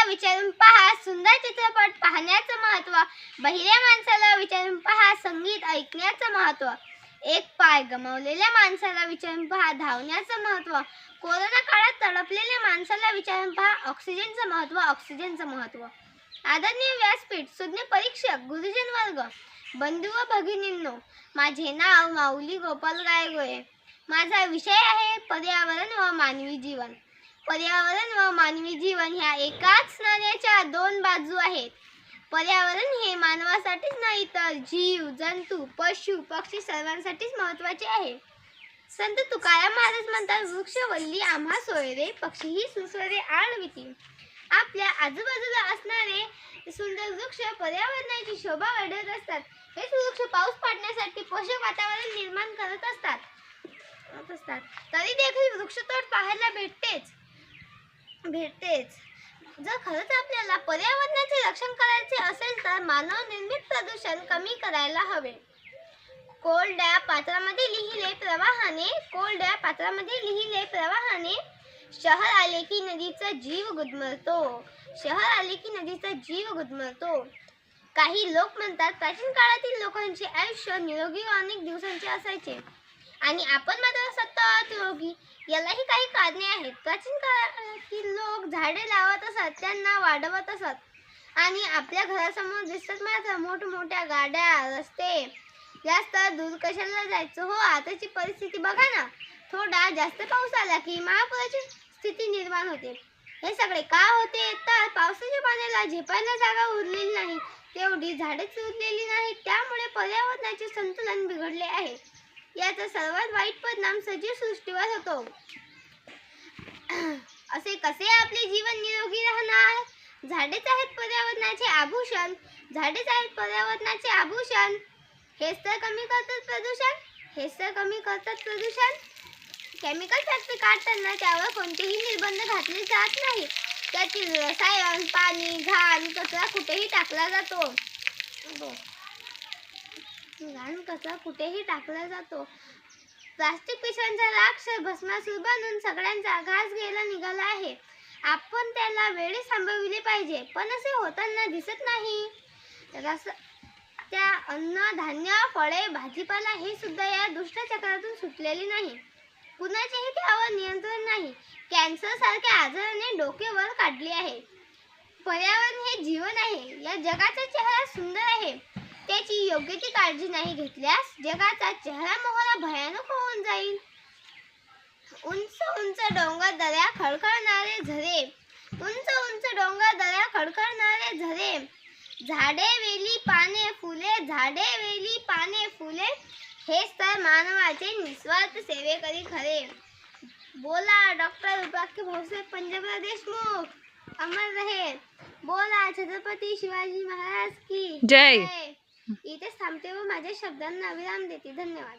विचारून पहा सुंदर चित्रपट पाहण्याचं महत्त्व, बहिऱ्या माणसाला विचारून पहा संगीत ऐकण्याचं महत्त्व, एक पाय गमावलेल्या माणसाला विचारून पहा धावण्याचं महत्त्व, कोरोना काळात तडपलेल्या माणसाला विचारून पहा ऑक्सिजनचं महत्त्व। आदरणीय व्यासपीठ, सुज्ञ परीक्षक, गुरुजन वर्ग, बंधू व भगिनींनो, माझे नाव माऊली गोपाल गायगोळे। माझा विषय आहे पर्यावरण व मानवी जीवन। पर्यावरण व मानवी जीवन ह्या एकाच नाण्याच्या दोन बाजू आहेत। पर्यावरण हे मानवासाठीच नाही तर जीव, जंतू, पशु, पक्षी सर्वांसाठीच महत्त्वाचे आहे। संत तुकाराम महाराज म्हणतात, वृक्ष वल्ली आम्हा सोयरे, पक्षीही सुस्वरे आळविती। आपल्या आजूबाजूला असणारे सुंदर वृक्ष पर्यावरणाची शोभा वाढवत असतात। हेच वृक्ष पाऊस पडण्यासाठी पोषक वातावरण निर्माण करत असतात। तरी देखील वृक्षतोड पाहायला भेटतेच। जर खरंच आपल्याला पर्यावरणाचे रक्षण करायचे असेल तर मानव निर्मित प्रदूषण कमी करायला हवे। कोरड्या पात्रामध्ये लिहिले प्रवाहाने, शहर आले की नदीचा जीव गुदमरतो। काही लोक म्हणतात प्राचीन काळातील लोकांचे आयुष्य निरोगी व अनेक दिवसांचे असायचे आणि आपण मात्र सतत रोगी। यालाही काही कारणे आहेत। प्राचीन काळातील लोक झाडे लावत असत, त्यांना वाढवत असत आणि आपल्या घरासमोर दिसत मात्र मोठमोठ्या गाड्या, रस्ते। जास्त दूर कशाला जायचं हो, आताची परिस्थिती बघा ना, थोडा जास्त पाऊस आला की महापुराची स्थिती निर्माण होते। हे सगळे का होते तर पावसाच्या पाण्याला झेपायला जागा उरलेली नाही, तेवढी झाडेच उरलेली नाहीत, त्यामुळे पर्यावरणाचे संतुलन बिघडले आहे। याचा सर्वात वाईट परिणाम सजीव सृष्टीवर होतो। असे कसे आपले जीवन निरोगी राहणार? झाडेच आहेत पर्यावरणाचे आभूषण। हेच तर कमी करतात प्रदूषण। केमिकल फॅक्टरी काढताना त्यावर कोणतेही निर्बंध घातले जात नाही। त्यातील रसायन, पाणी, घाण, कचरा कुठेही टाकला जातो। प्लास्टिक पिशव्यांचा राख भस्मासूर बनवून सगळ्यांचा घास घ्यायला निघाला आहे। आपण त्याला वेळेत थांबविले पाहिजे, पण असे होताना दिसत नाही। त्या अन्न, धान्य, फळे, भाजीपाला हे सुद्धा या दुष्ट चक्रातून सुटलेले नाही। कुणाचेही त्यावर नियंत्रण नाही। कॅन्सर सारख्या आजाराने डोके वर काढले आहे। पर्यावरण हे जीवन आहे। या जगाचा चेहरा सुंदर आहे, त्याची योग्य ती काळजी नाही घेतल्यास जगाचा चेहरा मोहरा भयानक होऊन जाईल। उंच उंच डोंगर दऱ्या खळखळणारे झरे, झाडे वेली पाने फुले, हेच तर मानवाचे निस्वार्थ सेवेकरी खरे। बोला डॉक्टर उपाख्य भोसले पंजाबराव देशमुख, अमर रहे। बोला छत्रपती शिवाजी महाराज की जय। इथेच थांबते व माझ्या शब्दांना विराम देते। धन्यवाद।